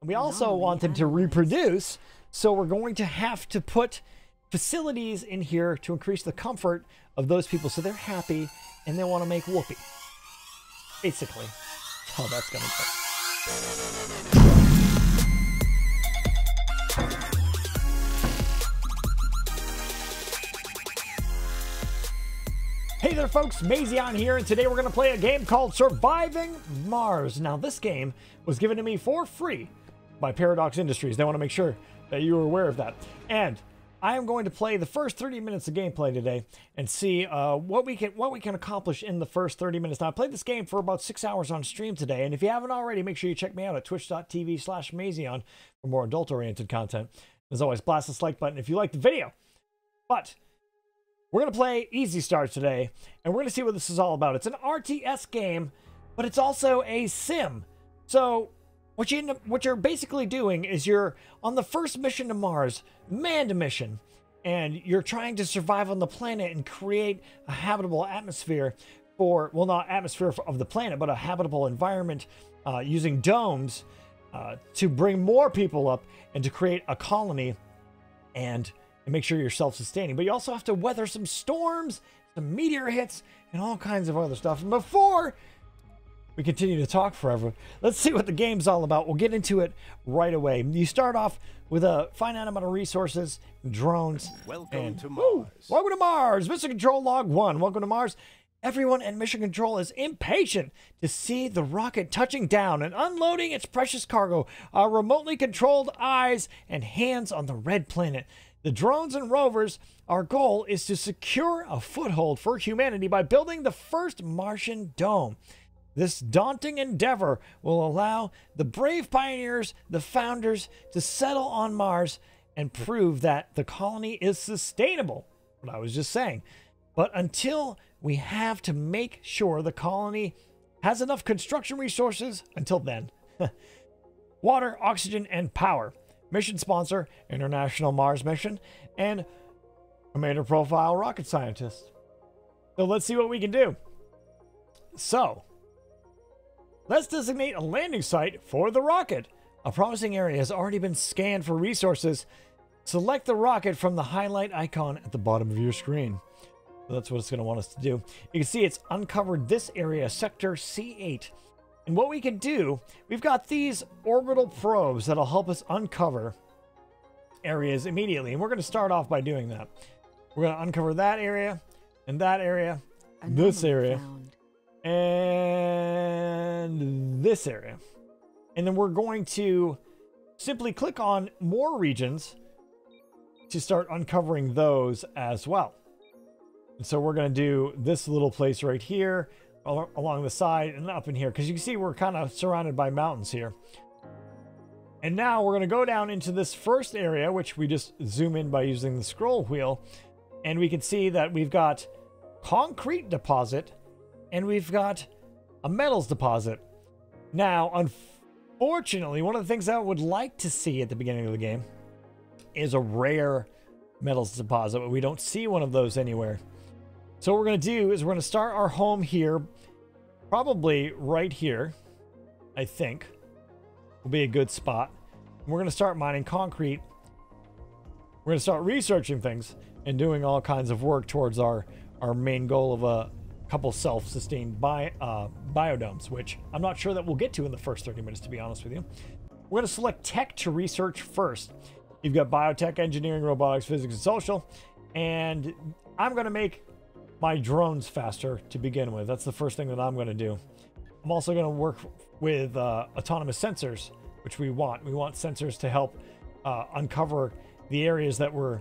We also want them to reproduce, so we're going to have to put facilities in here to increase the comfort of those people so they're happy and they want to make whoopee. Basically, how that's going to go. Hey there folks, Mazion here, and today we're going to play a game called Surviving Mars. Now this game was given to me for free by Paradox Industries. They want to make sure that you are aware of that. And I am going to play the first 30 minutes of gameplay today and see what we can accomplish in the first 30 minutes. Now I played this game for about 6 hours on stream today, and if you haven't already, make sure you check me out at twitch.tv/Mazion for more adult-oriented content. As always, blast the like button if you liked the video. But we're going to play Easy Start today, and we're going to see what this is all about. It's an RTS game, but it's also a sim. So what you're basically doing is you're on the first mission to Mars, manned mission, and you're trying to survive on the planet and create a habitable atmosphere for, well, not atmosphere of the planet, but a habitable environment using domes to bring more people up and to create a colony and make sure you're self-sustaining. But you also have to weather some storms, some meteor hits, and all kinds of other stuff. And before we continue to talk forever, let's see what the game's all about. We'll get into it right away. You start off with a finite amount of resources, drones. Welcome to Mars. Welcome to Mars. Mission Control Log 1. Welcome to Mars. Everyone at Mission Control is impatient to see the rocket touching down and unloading its precious cargo. Our remotely controlled eyes and hands on the red planet. The drones and rovers, our goal is to secure a foothold for humanity by building the first Martian dome. This daunting endeavor will allow the brave pioneers, the founders, to settle on Mars and prove that the colony is sustainable. What I was just saying. But until we have to make sure the colony has enough construction resources, until then, water, oxygen, and power. Mission sponsor, International Mars Mission, and Commander Profile Rocket Scientist. So let's see what we can do. So, let's designate a landing site for the rocket. A promising area has already been scanned for resources. Select the rocket from the highlight icon at the bottom of your screen. So that's what it's going to want us to do. You can see it's uncovered this area, Sector C8. And what we can do, we've got these orbital probes that'll help us uncover areas immediately. And we're going to start off by doing that. We're going to uncover that area, and that area, this area, and this area. And then we're going to simply click on more regions to start uncovering those as well. And so we're going to do this little place right here, along the side and up in here, because you can see we're kind of surrounded by mountains here. And now we're going to go down into this first area, which we just zoom in by using the scroll wheel, and we can see that we've got concrete deposit and we've got a metals deposit. Now, unfortunately, one of the things I would like to see at the beginning of the game is a rare metals deposit, but we don't see one of those anywhere. So what we're going to do is we're going to start our home here, probably right here, I think, will be a good spot. We're going to start mining concrete. We're going to start researching things and doing all kinds of work towards our main goal of a couple self-sustained biodomes, which I'm not sure that we'll get to in the first 30 minutes, to be honest with you. We're going to select tech to research first. You've got biotech, engineering, robotics, physics, and social. And I'm going to make my drones faster to begin with. That's the first thing that I'm going to do. I'm also going to work with autonomous sensors, which we want. We want sensors to help uncover the areas that we're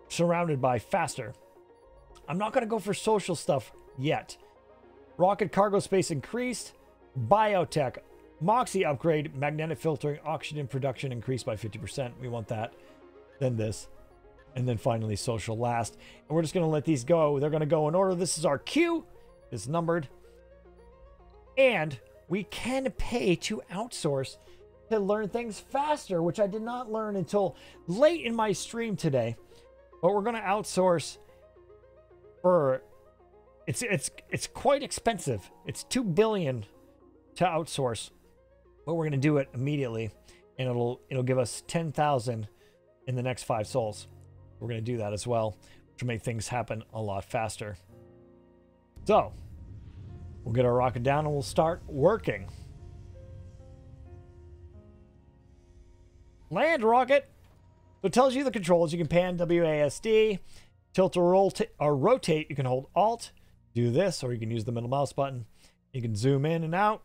surrounded by faster. I'm not going to go for social stuff yet. Rocket cargo space increased. Biotech. Moxie upgrade. Magnetic filtering. Oxygen production increased by 50%. We want that. Then this. And then finally social last. And we're just going to let these go. They're going to go in order. This is our queue. It's numbered. And we can pay to outsource to learn things faster, which I did not learn until late in my stream today. But we're going to outsource for... It's quite expensive. It's $2 billion to outsource. but we're going to do it immediately, and it'll give us 10,000 in the next 5 souls. We're going to do that as well, which will make things happen a lot faster. So we'll get our rocket down and we'll start working. Land rocket. So it tells you the controls. You can pan WASD, tilt or rotate. You can hold Alt, do this, or you can use the middle mouse button. You can zoom in and out,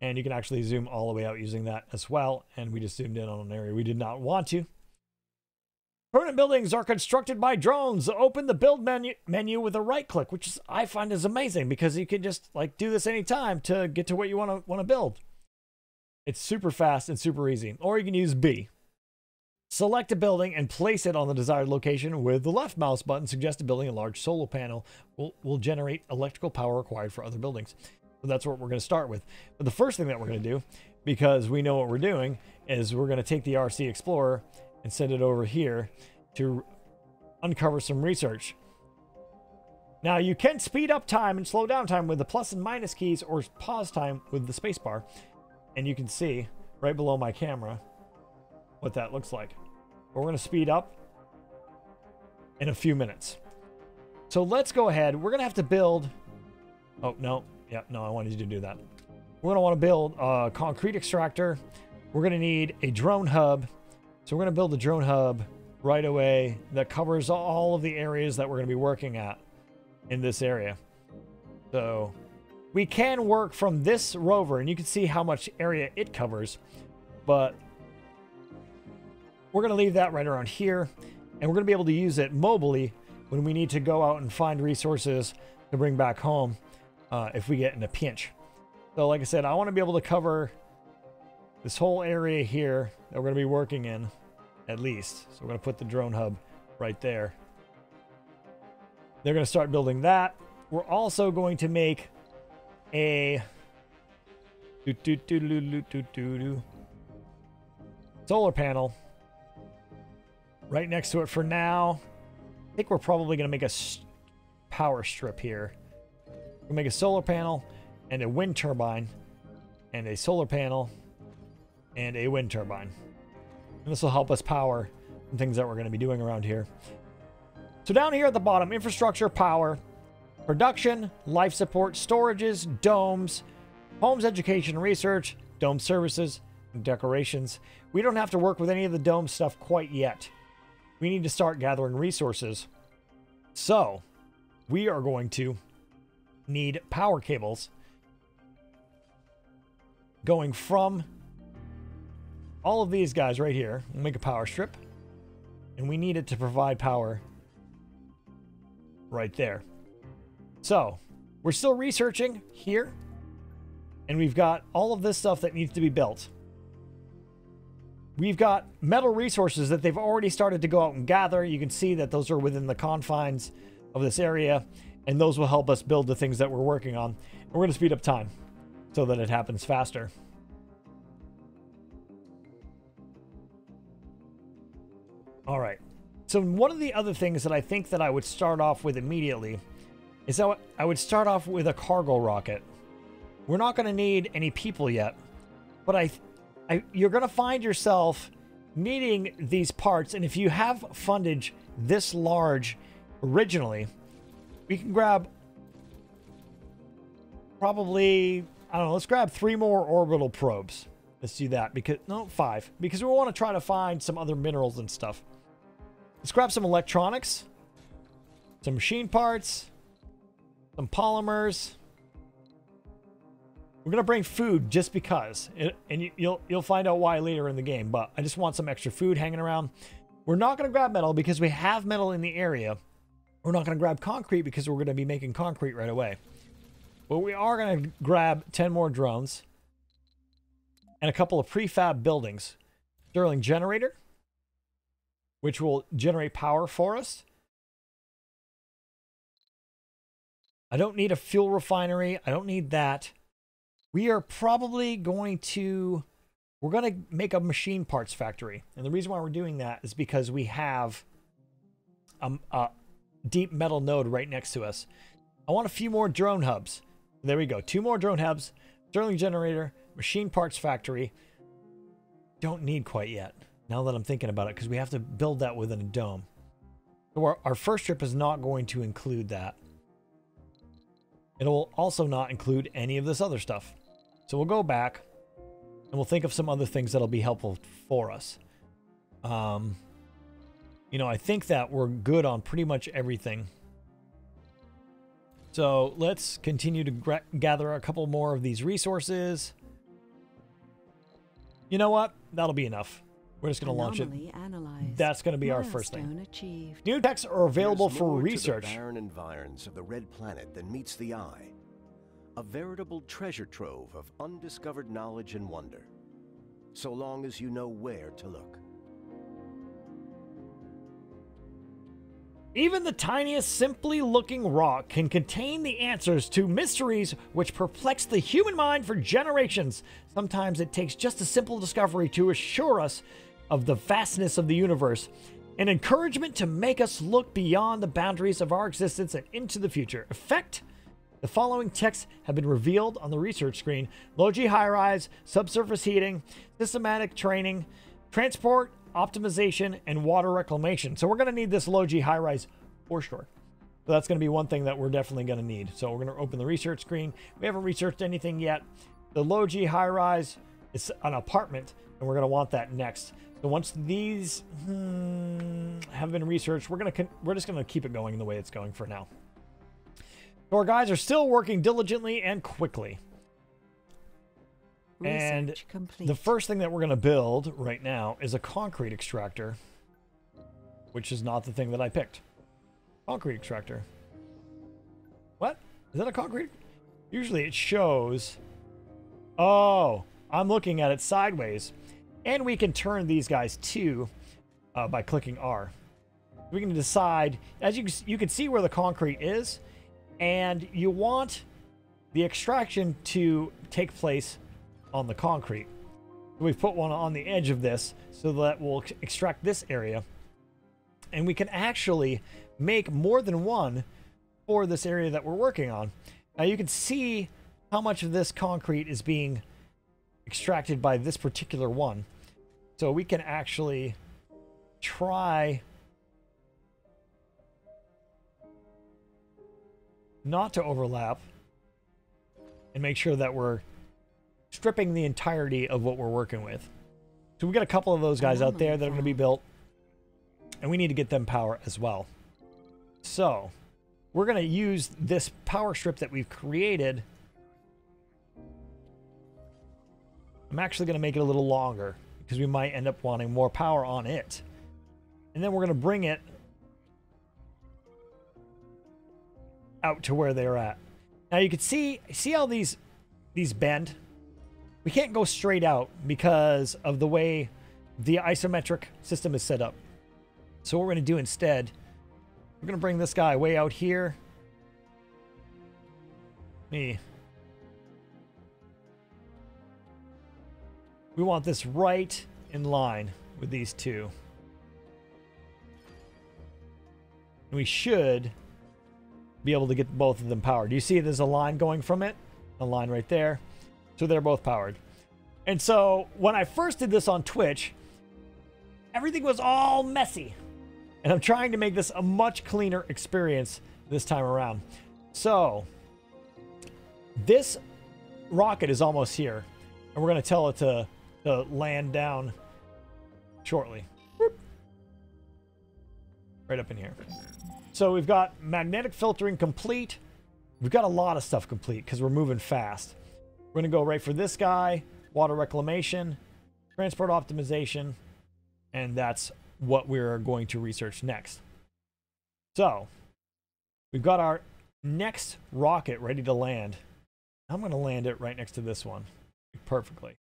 and you can actually zoom all the way out using that as well. And we just zoomed in on an area we did not want to. Permanent buildings are constructed by drones. Open the build menu with a right click, which is, I find is amazing because you can just like do this anytime to get to what you want to build. It's super fast and super easy. Or you can use B. Select a building and place it on the desired location with the left mouse button. Suggest a building a large solar panel will generate electrical power required for other buildings. So that's what we're going to start with. But the first thing that we're going to do, because we know what we're doing, is we're going to take the RC Explorer and send it over here to uncover some research. Now you can speed up time and slow down time with the plus and minus keys, or pause time with the space bar. And you can see right below my camera what that looks like. But we're going to speed up in a few minutes. So let's go ahead. We're going to have to build... Oh, no. Yeah, no, I wanted you to do that. We're going to want to build a concrete extractor. We're going to need a drone hub. So we're going to build a drone hub right away that covers all of the areas that we're going to be working at in this area. So we can work from this rover, and you can see how much area it covers, but we're going to leave that right around here, and we're going to be able to use it mobily when we need to go out and find resources to bring back home if we get in a pinch. So like I said, I want to be able to cover this whole area here that we're going to be working in, at least. So we're going to put the drone hub right there. They're going to start building that. We're also going to make a solar panel right next to it for now. I think we're probably going to make a power strip here. We'll make a solar panel and a wind turbine, and a solar panel and a wind turbine. And this will help us power some things that we're going to be doing around here. So down here at the bottom, infrastructure, power, production, life support, storages, domes, homes, education, research, dome services, and decorations. We don't have to work with any of the dome stuff quite yet. We need to start gathering resources. So we are going to need power cables going from all of these guys right here. We'll make a power strip, and we need it to provide power right there. So we're still researching here, and we've got all of this stuff that needs to be built. We've got metal resources that they've already started to go out and gather. You can see that those are within the confines of this area, and those will help us build the things that we're working on. And we're going to speed up time so that it happens faster. All right. So one of the other things that I think that I would start off with immediately is that I would start off with a cargo rocket. We're not going to need any people yet, but you're going to find yourself needing these parts. And if you have fundage this large originally, we can grab probably, I don't know, let's grab 3 more orbital probes. Let's do that because, no, 5, because we want to try to find some other minerals and stuff. Let's grab some electronics, some machine parts, some polymers. We're going to bring food just because, and you'll find out why later in the game, but I just want some extra food hanging around. We're not going to grab metal because we have metal in the area. We're not going to grab concrete because we're going to be making concrete right away. But we are going to grab 10 more drones and a couple of prefab buildings. Stirling generator, which will generate power for us. I don't need a fuel refinery. I don't need that. We are probably going to... We're going to make a machine parts factory. And the reason why we're doing that is because we have a deep metal node right next to us. I want a few more drone hubs. There we go. 2 more drone hubs. Stirling generator, Machine parts factory. Don't need quite yet, now that I'm thinking about it, because we have to build that within a dome. So our first trip is not going to include that. It'll also not include any of this other stuff. So we'll go back and we'll think of some other things that'll be helpful for us. You know, I think that we're good on pretty much everything. So let's continue to gather a couple more of these resources. You know what? That'll be enough. We're just going to launch it. That's going to be our first thing. Achieved. New techs are available for research. There's more to the barren environs of the red planet than meets the eye. A veritable treasure trove of undiscovered knowledge and wonder. So long as you know where to look. Even the tiniest, simply looking rock can contain the answers to mysteries which perplex the human mind for generations. Sometimes it takes just a simple discovery to assure us of the vastness of the universe, an encouragement to make us look beyond the boundaries of our existence and into the future. Effect: the following texts have been revealed on the research screen: low-G high-rise, subsurface heating, systematic training, transport optimization, and water reclamation. So we're going to need this low-G high-rise for sure. So that's going to be one thing that we're definitely going to need. So we're going to open the research screen. We haven't researched anything yet. The low-G high-rise is an apartment, and we're going to want that next. So once these have been researched, we're just going to keep it going the way it's going for now. So our guys are still working diligently and quickly. And the first thing that we're going to build right now is a concrete extractor, which is not the thing that I picked. Concrete extractor. What? Is that a concrete? Usually it shows... Oh, I'm looking at it sideways. And we can turn these guys too by clicking R. We can decide, as you can see where the concrete is, and you want the extraction to take place on the concrete. We've put one on the edge of this so that we'll extract this area, and we can actually make more than one for this area that we're working on. Now you can see how much of this concrete is being extracted by this particular one. So we can actually try not to overlap and make sure that we're stripping the entirety of what we're working with. So we got a couple of those guys out there that are going to be built, and we need to get them power as well. So we're going to use this power strip that we've created. I'm actually going to make it a little longer because we might end up wanting more power on it. And then we're going to bring it out to where they're at. Now you can see how these bend? We can't go straight out because of the way the isometric system is set up. So what we're going to do instead, we're going to bring this guy way out here. We want this right in line with these two. And we should be able to get both of them powered. You see there's a line going from it? A line right there. So they're both powered. And so when I first did this on Twitch, everything was all messy. And I'm trying to make this a much cleaner experience this time around. So this rocket is almost here. And we're going to tell it to land down shortly. Boop. Right up in here. So we've got magnetic filtering complete. We've got a lot of stuff complete because we're moving fast. We're going to go right for this guy, water reclamation, transport optimization, and that's what we're going to research next. So we've got our next rocket ready to land. I'm going to land it right next to this one perfectly.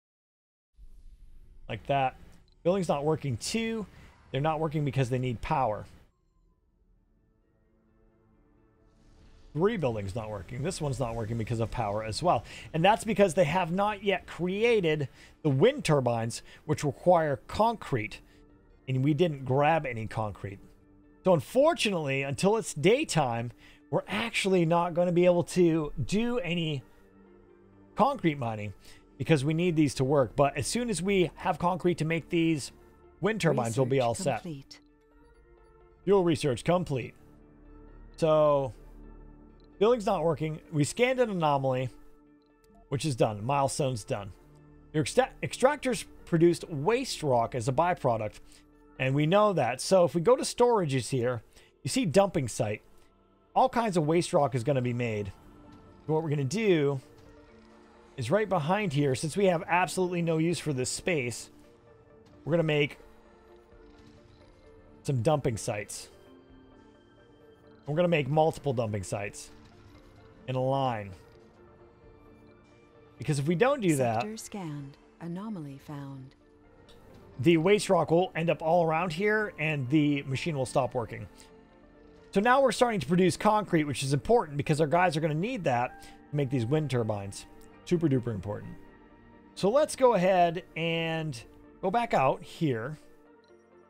Like that. Building's not working too. They're not working because they need power. 3 buildings not working. This one's not working because of power as well. And that's because they have not yet created the wind turbines, which require concrete. And we didn't grab any concrete. So unfortunately, until it's daytime, we're actually not going to be able to do any concrete mining. because we need these to work. But as soon as we have concrete to make these wind turbines, we'll be all set. Fuel research complete. So, building's not working. We scanned an anomaly, which is done. Milestone's done. Your extractors produced waste rock as a byproduct, and we know that. So if we go to storages here, you see dumping site. All kinds of waste rock is going to be made. So what we're going to do is right behind here, since we have absolutely no use for this space, we're going to make some dumping sites. We're going to make multiple dumping sites in a line. Because if we don't do that, Sector scanned. Anomaly found. the waste rock will end up all around here and the machine will stop working. So now we're starting to produce concrete, which is important because our guys are going to need that to make these wind turbines. Super duper important. So let's go ahead and go back out here.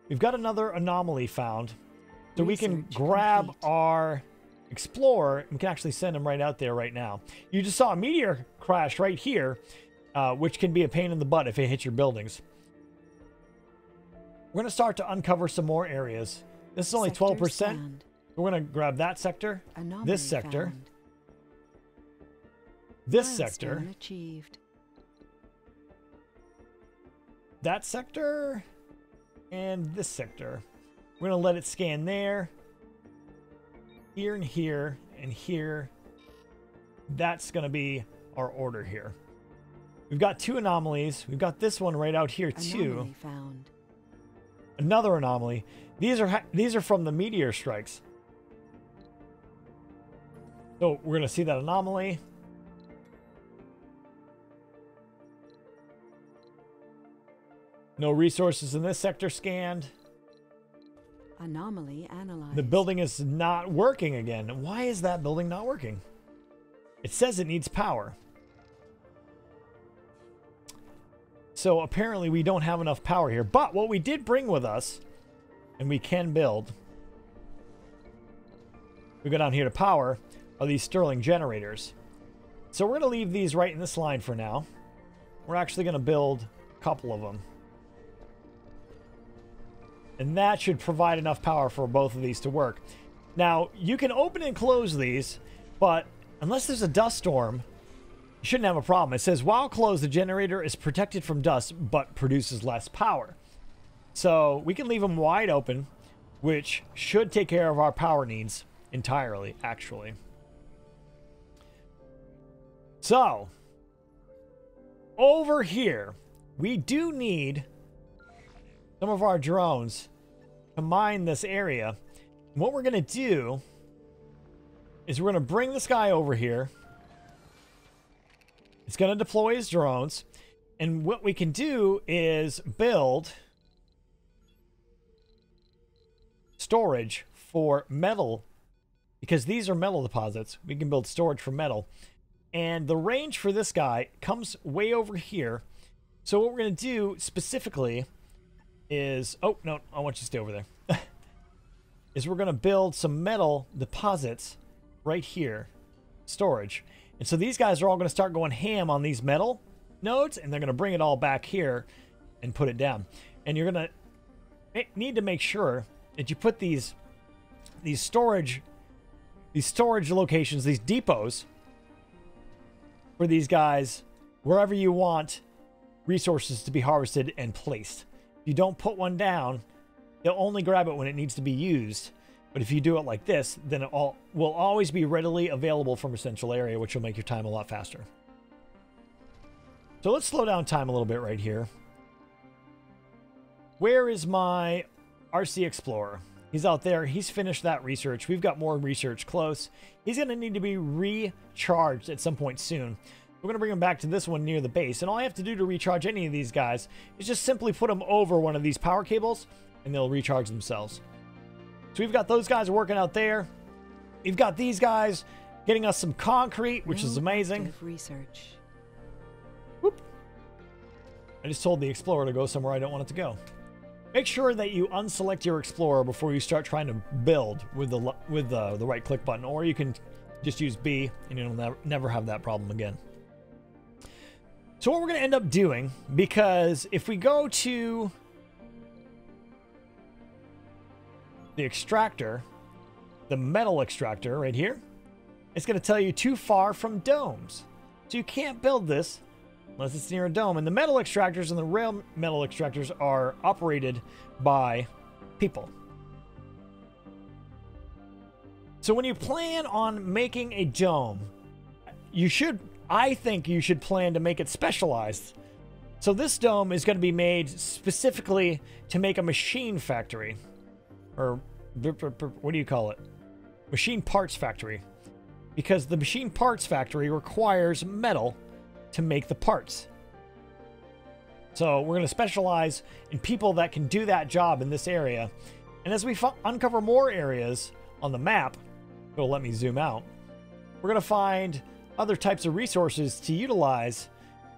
We've got another anomaly found. So we can grab our explorer and we can actually send him right out there right now. You just saw a meteor crash right here, which can be a pain in the butt if it hits your buildings. We're going to start to uncover some more areas. This is only 12%. We're going to grab that sector, this sector, this sector, that sector, and this sector. We're going to let it scan there, here and here, and here. That's going to be our order here. We've got two anomalies. We've got this one right out here too. Another anomaly. These are from the meteor strikes. So we're going to see that anomaly. No resources in this sector scanned. Anomaly analyzed. The building is not working again. Why is that building not working? It says it needs power. So apparently we don't have enough power here. But what we did bring with us, and we can build, we go down here to power, are these Stirling generators. So we're going to leave these right in this line for now. We're actually going to build a couple of them. And that should provide enough power for both of these to work. Now, you can open and close these, but unless there's a dust storm, you shouldn't have a problem. It says, while closed, the generator is protected from dust, but produces less power. So we can leave them wide open, which should take care of our power needs entirely, actually. So, over here, we do need some of our drones to mine this area. And what we're going to do is we're going to bring this guy over here. It's going to deploy his drones. And what we can do is build storage for metal, because these are metal deposits. We can build storage for metal. And the range for this guy comes way over here. So what we're going to do specifically is, oh no, I want you to stay over there, is we're going to build some metal deposits right here, storage. And so these guys are all going to start going ham on these metal nodes, and they're going to bring it all back here and put it down. And you're going to need to make sure that you put these storage locations, these depots for these guys wherever you want resources to be harvested and placed. If you don't put one down, they'll only grab it when it needs to be used. But if you do it like this, then it will always be readily available from a central area, which will make your time a lot faster. So let's slow down time a little bit right here. Where is my RC Explorer? He's out there. He's finished that research. We've got more research close. He's going to need to be recharged at some point soon. We're going to bring him back to this one near the base. And all I have to do to recharge any of these guys is just simply put them over one of these power cables, and they'll recharge themselves. So we've got those guys working out there. We've got these guys getting us some concrete, which is amazing. Research. Whoop. I just told the Explorer to go somewhere I don't want it to go. Make sure that you unselect your Explorer before you start trying to build with the right click button, or you can just use B and you'll never have that problem again. So what we're going to end up doing, because if we go to the extractor, the metal extractor right here, it's going to tell you too far from domes. So you can't build this unless it's near a dome. And the metal extractors and the rail metal extractors are operated by people. So when you plan on making a dome, I think you should plan to make it specialized. So this dome is going to be made specifically to make a machine factory. Or what do you call it? Machine parts factory. Because the machine parts factory requires metal to make the parts. So we're going to specialize in people that can do that job in this area. And as we uncover more areas on the map, it'll let me zoom out, we're going to find other types of resources to utilize,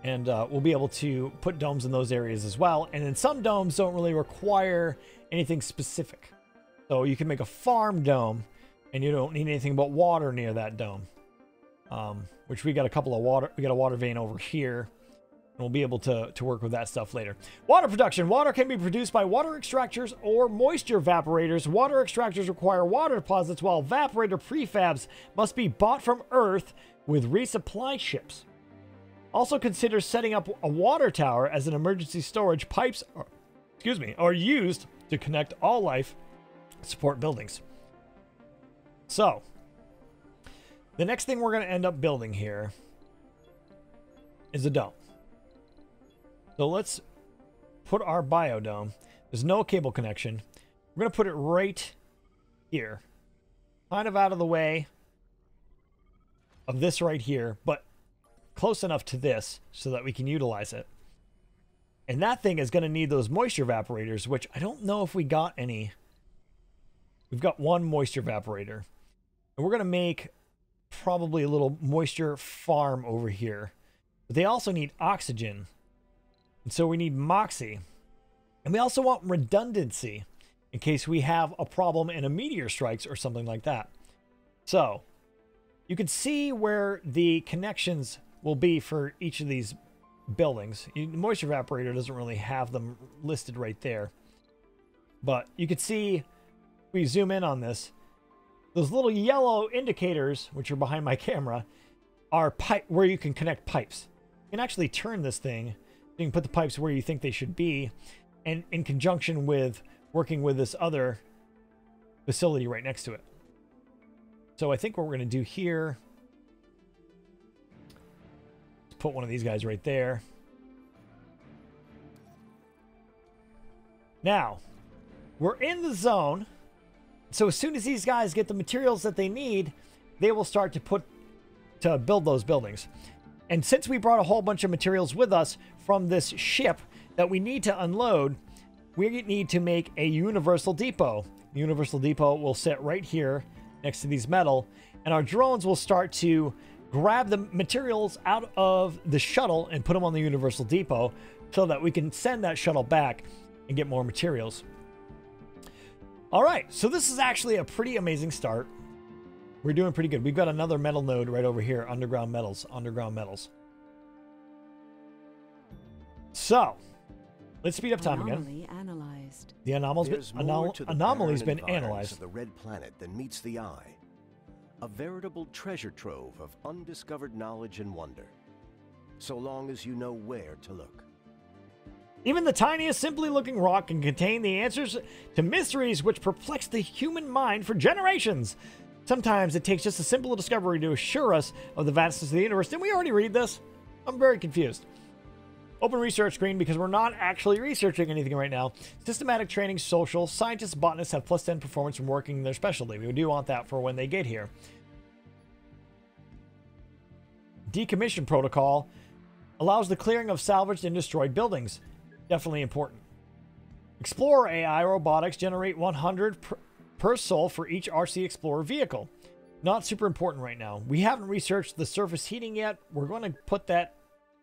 and we'll be able to put domes in those areas as well. And then some domes don't really require anything specific. So you can make a farm dome, and you don't need anything but water near that dome. Which we got a couple of water, we got a water vein over here. And we'll be able to work with that stuff later. Water production. Water can be produced by water extractors or moisture evaporators. Water extractors require water deposits, while evaporator prefabs must be bought from Earth with resupply ships. Also consider setting up a water tower as an emergency storage. Pipes are used to connect all life support buildings. So, the next thing we're going to end up building here is a dome. So let's put our biodome. There's no cable connection. We're going to put it right here. Kind of out of the way of this right here, but close enough to this so that we can utilize it. And that thing is going to need those moisture evaporators, which I don't know if we got any. We've got one moisture evaporator. And we're going to make probably a little moisture farm over here. But they also need oxygen. And so we need moxie. And we also want redundancy in case we have a problem and a meteor strikes or something like that. So you can see where the connections will be for each of these buildings. The moisture evaporator doesn't really have them listed right there. But you can see, if we zoom in on this, those little yellow indicators, which are behind my camera, are where you can connect pipes. You can actually turn this thing. You can put the pipes where you think they should be, and in conjunction with working with this other facility right next to it. So I think what we're going to do here, let's put one of these guys right there. Now, we're in the zone. So as soon as these guys get the materials that they need, they will start to build those buildings. And since we brought a whole bunch of materials with us from this ship that we need to unload, we need to make a universal depot. The universal depot will sit right here next to these metal, and our drones will start to grab the materials out of the shuttle and put them on the universal depot so that we can send that shuttle back and get more materials. All right, so this is actually a pretty amazing start. We're doing pretty good. We've got another metal node right over here, underground metals. So, let's speed up time again. Analyzed. The anomaly's been analyzed. Of the red planet than meets the eye. A veritable treasure trove of undiscovered knowledge and wonder. So long as you know where to look. Even the tiniest, simply looking rock can contain the answers to mysteries which perplex the human mind for generations. Sometimes it takes just a simple discovery to assure us of the vastness of the universe. Didn't we already read this? I'm very confused. Open research screen because we're not actually researching anything right now. Systematic training, social. Scientists, botanists have +10 performance from working in their specialty. We do want that for when they get here. Decommission protocol allows the clearing of salvaged and destroyed buildings. Definitely important. Explorer AI robotics generate 100 per soul for each RC Explorer vehicle. Not super important right now. We haven't researched the surface heating yet. We're going to put that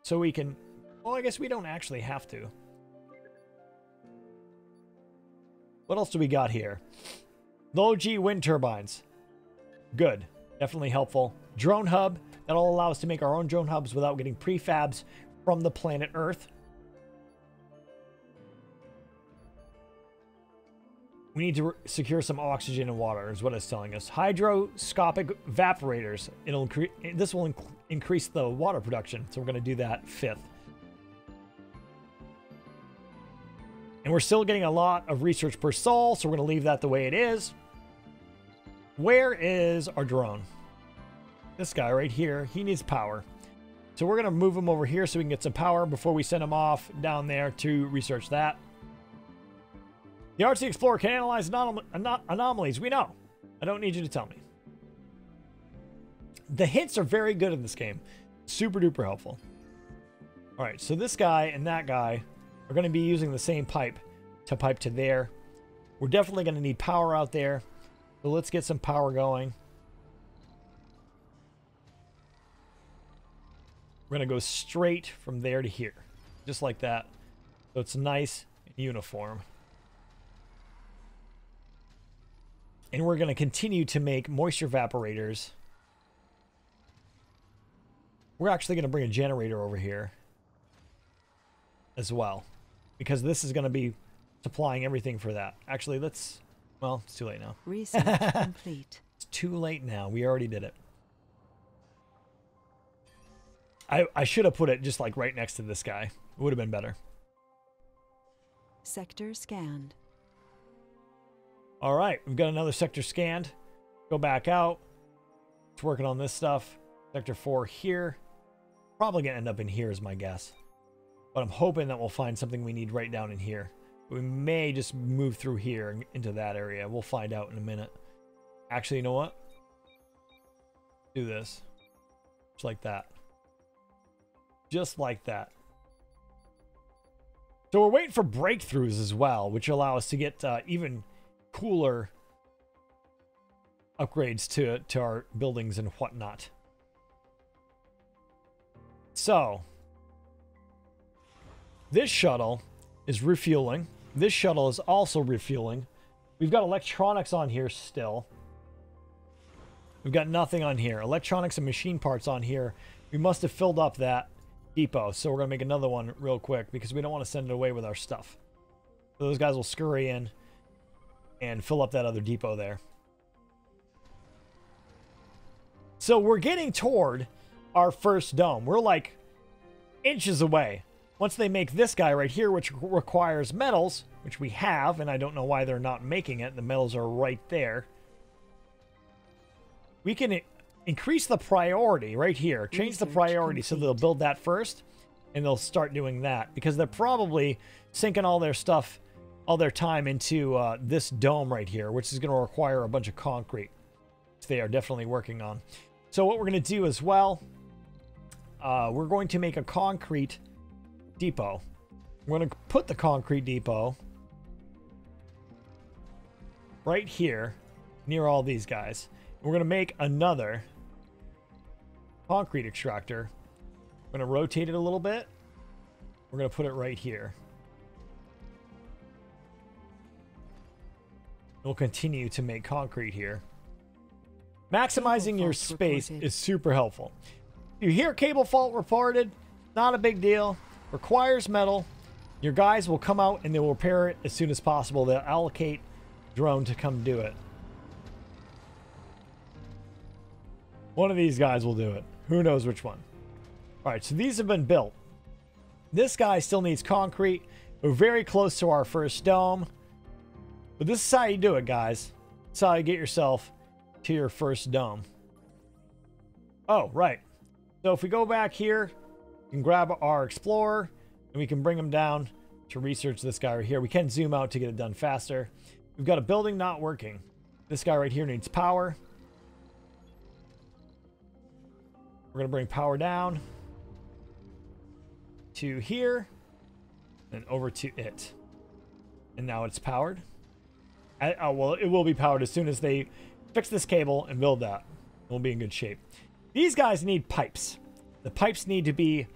so we can... Well, I guess we don't actually have to. What else do we got here? Low G wind turbines. Good. Definitely helpful. Drone hub. That'll allow us to make our own drone hubs without getting prefabs from the planet Earth. We need to secure some oxygen and water, is what it's telling us. Hydroscopic evaporators. This will increase the water production, so we're going to do that 5th. And we're still getting a lot of research per soul, so we're going to leave that the way it is. Where is our drone? This guy right here, he needs power. So we're going to move him over here so we can get some power before we send him off down there to research that. The Artsy Explorer can analyze anomalies. We know. I don't need you to tell me. The hints are very good in this game. Super duper helpful. All right, so this guy and that guy are going to be using the same pipe to there. We're definitely going to need power out there. So let's get some power going. We're going to go straight from there to here. Just like that. So it's nice and uniform. And we're going to continue to make moisture evaporators. We're actually going to bring a generator over here as well, because this is going to be supplying everything for that. Actually, let's... Well, it's too late now. Research complete. It's too late now. We already did it. I should have put it just like right next to this guy. It would have been better. Sector scanned. All right, we've got another sector scanned. Go back out. It's working on this stuff. Sector 4 here. Probably going to end up in here is my guess. But I'm hoping that we'll find something we need right down in here. We may just move through here and into that area. We'll find out in a minute. Actually, you know what? Do this. Just like that. Just like that. So we're waiting for breakthroughs as well, which allow us to get even cooler upgrades to our buildings and whatnot. So this shuttle is refueling. This shuttle is also refueling. We've got electronics on here still. We've got nothing on here. Electronics and machine parts on here. We must have filled up that depot, so we're gonna make another one real quick because we don't want to send it away with our stuff. So those guys will scurry in and fill up that other depot there. So we're getting toward our first dome. We're like inches away. Once they make this guy right here, which requires metals, which we have, and I don't know why they're not making it. The metals are right there. We can increase the priority right here. Change the priority so they'll build that first, and they'll start doing that because they're probably sinking all their stuff, all their time into this dome right here, which is going to require a bunch of concrete, which they are definitely working on. So what we're going to do as well, we're going to make a concrete depot. We're going to put the concrete depot right here near all these guys. We're going to make another concrete extractor. We're going to rotate it a little bit. We're going to put it right here. We'll continue to make concrete here. Maximizing your space is super helpful. You hear cable fault reported, not a big deal. Requires metal. Your guys will come out and they will repair it as soon as possible. They'll allocate drone to come do it. One of these guys will do it. Who knows which one? All right, so these have been built. This guy still needs concrete. We're very close to our first dome. But this is how you do it, guys. This is how you get yourself to your first dome. Oh, right. So if we go back here, we can grab our Explorer and we can bring him down to research this guy right here. We can zoom out to get it done faster. We've got a building not working. This guy right here needs power. We're going to bring power down to here and over to it. And now it's powered. Oh, well, it will be powered as soon as they fix this cable and build that. We'll be in good shape. These guys need pipes. The pipes need to be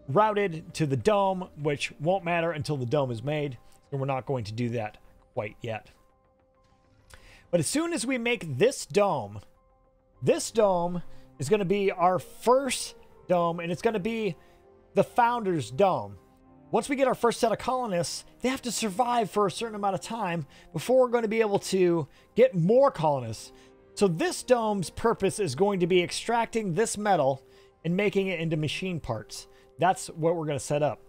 routed to the dome, which won't matter until the dome is made. And we're not going to do that quite yet. But as soon as we make this dome is going to be our first dome, and it's going to be the Founder's Dome. Once we get our first set of colonists, they have to survive for a certain amount of time before we're going to be able to get more colonists. So this dome's purpose is going to be extracting this metal and making it into machine parts. That's what we're going to set up.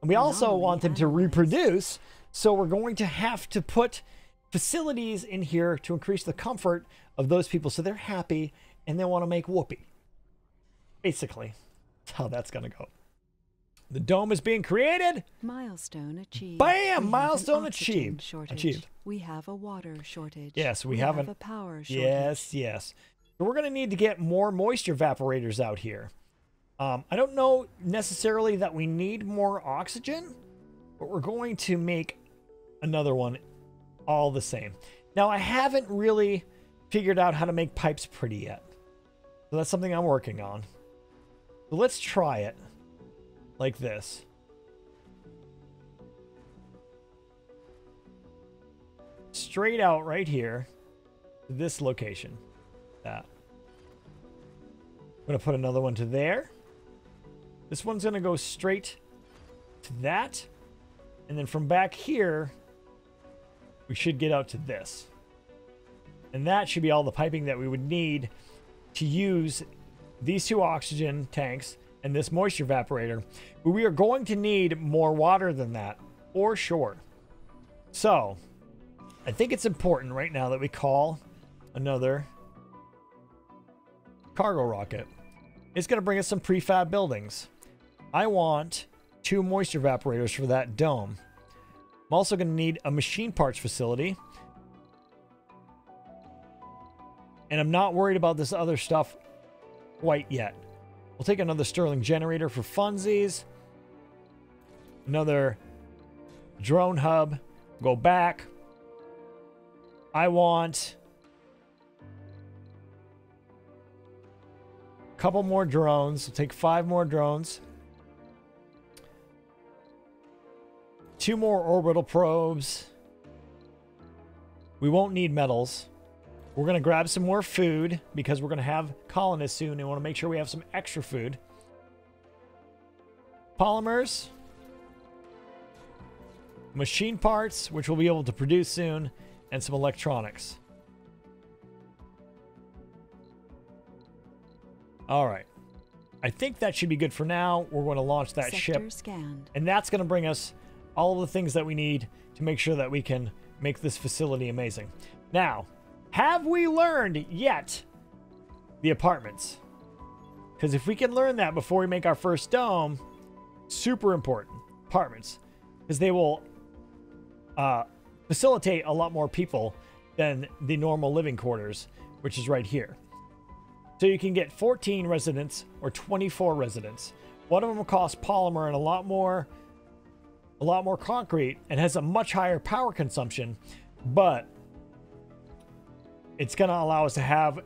And we also want them to reproduce, so we're going to have to put facilities in here to increase the comfort of those people so they're happy and they want to make whoopee. Basically, that's how that's going to go. The dome is being created. Milestone achieved. Bam! We Milestone have an oxygen achieved. shortage. Achieved. We have a water shortage. Yes, we have have a power shortage. Yes, yes. So we're going to need to get more moisture evaporators out here. I don't know necessarily that we need more oxygen, but we're going to make another one all the same. Now, I haven't really figured out how to make pipes pretty yet. So that's something I'm working on. So let's try it like this. Straight out right here to this location. That. I'm going to put another one to there. This one's going to go straight to that. And then from back here, we should get out to this. And that should be all the piping that we would need to use these two oxygen tanks and this moisture evaporator. But we are going to need more water than that, for sure. So, I think it's important right now that we call another cargo rocket. It's going to bring us some prefab buildings. I want 2 moisture evaporators for that dome. I'm also going to need a machine parts facility. And I'm not worried about this other stuff quite yet. We'll take another Stirling generator for funsies. Another drone hub. Go back. I want a couple more drones. We'll take 5 more drones. 2 more orbital probes. We won't need metals. We're going to grab some more food because we're going to have colonists soon and we want to make sure we have some extra food. Polymers. Machine parts, which we'll be able to produce soon, and some electronics. All right. I think that should be good for now. We're going to launch that ship. Scanned. And that's going to bring us all of the things that we need to make sure that we can make this facility amazing. Now, have we learned yet the apartments? Because if we can learn that before we make our first dome, super important. Apartments. Because they will facilitate a lot more people than the normal living quarters, which is right here. So you can get 14 residents or 24 residents. One of them will cost polymer and a lot more concrete and has a much higher power consumption, but it's going to allow us to have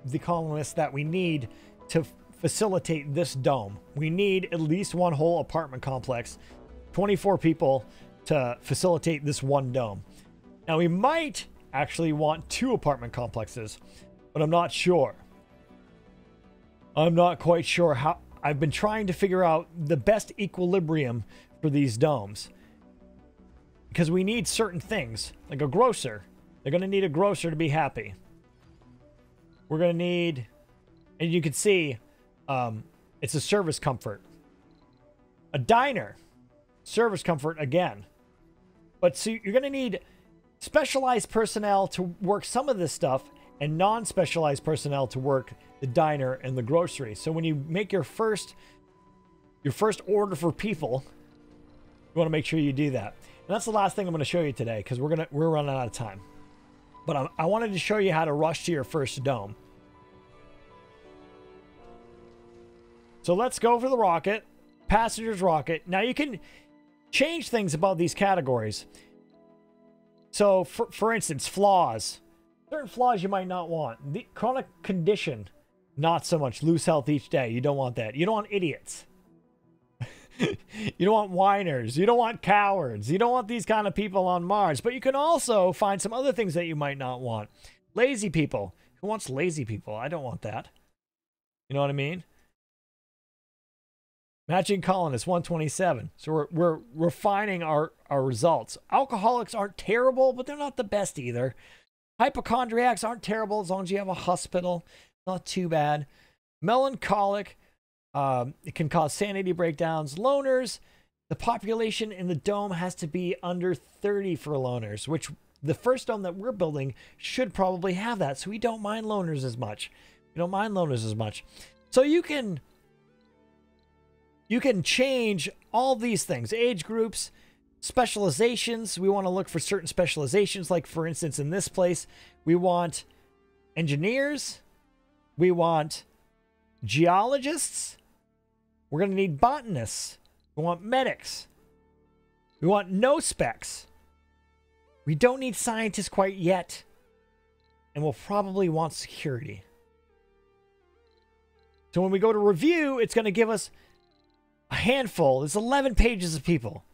the colonists that we need to facilitate this dome. We need at least one whole apartment complex, 24 people to facilitate this one dome. Now we might actually want 2 apartment complexes, but I'm not sure. I'm not quite sure how. I've been trying to figure out the best equilibrium for these domes because we need certain things like a grocer. They're going to need a grocer to be happy. We're going to need, and you can see it's a service comfort. A diner, service comfort again. But so you're going to need specialized personnel to work some of this stuff and non-specialized personnel to work the diner and the grocery. So when you make your first order for people, you want to make sure you do that. And that's the last thing I'm going to show you today because we're running out of time. But I wanted to show you how to rush to your first dome. So let's go for the rocket. Passenger's rocket. Now you can change things about these categories. So for instance, flaws. Certain flaws you might not want. The chronic condition, not so much. Lose health each day. You don't want that. You don't want idiots. You don't want whiners. You don't want cowards. You don't want these kind of people on Mars. But you can also find some other things that you might not want. Lazy people. Who wants lazy people? I don't want that. You know what I mean? Matching colonists, 127. So we're refining our results. Alcoholics aren't terrible, but they're not the best either. Hypochondriacs aren't terrible as long as you have a hospital. Not too bad. Melancholic, it can cause sanity breakdowns. Loners, the population in the dome has to be under 30 for loners, which the first dome that we're building should probably have that. So we don't mind loners as much. We don't mind loners as much. So you can change all these things. Age groups, specializations. We want to look for certain specializations. Like, for instance, in this place, we want engineers. We want geologists. We're going to need botanists. We want medics. We want no specs. We don't need scientists quite yet. And we'll probably want security. So when we go to review, it's going to give us a handful. There's 11 pages of people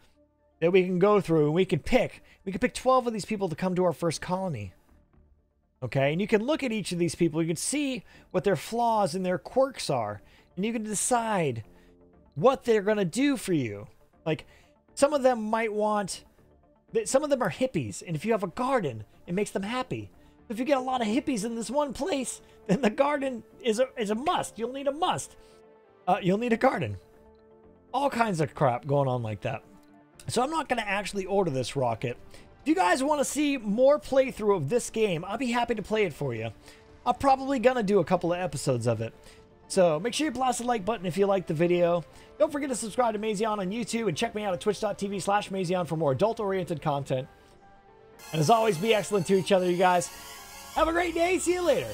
that we can go through, and we can pick 12 of these people to come to our first colony. Okay, and you can look at each of these people. You can see what their flaws and their quirks are, and you can decide what they're going to do for you. Like, some of them might want, some of them are hippies, and if you have a garden, it makes them happy. If you get a lot of hippies in this one place, then the garden is a must. You'll need a must. You'll need a garden. All kinds of crap going on like that. So I'm not going to actually order this rocket. If you guys want to see more playthrough of this game, I'll be happy to play it for you. I'm probably going to do a couple of episodes of it. So make sure you blast the like button if you liked the video. Don't forget to subscribe to Mazion on YouTube and check me out at twitch.tv/Mazion for more adult-oriented content. And as always, be excellent to each other, you guys. Have a great day. See you later.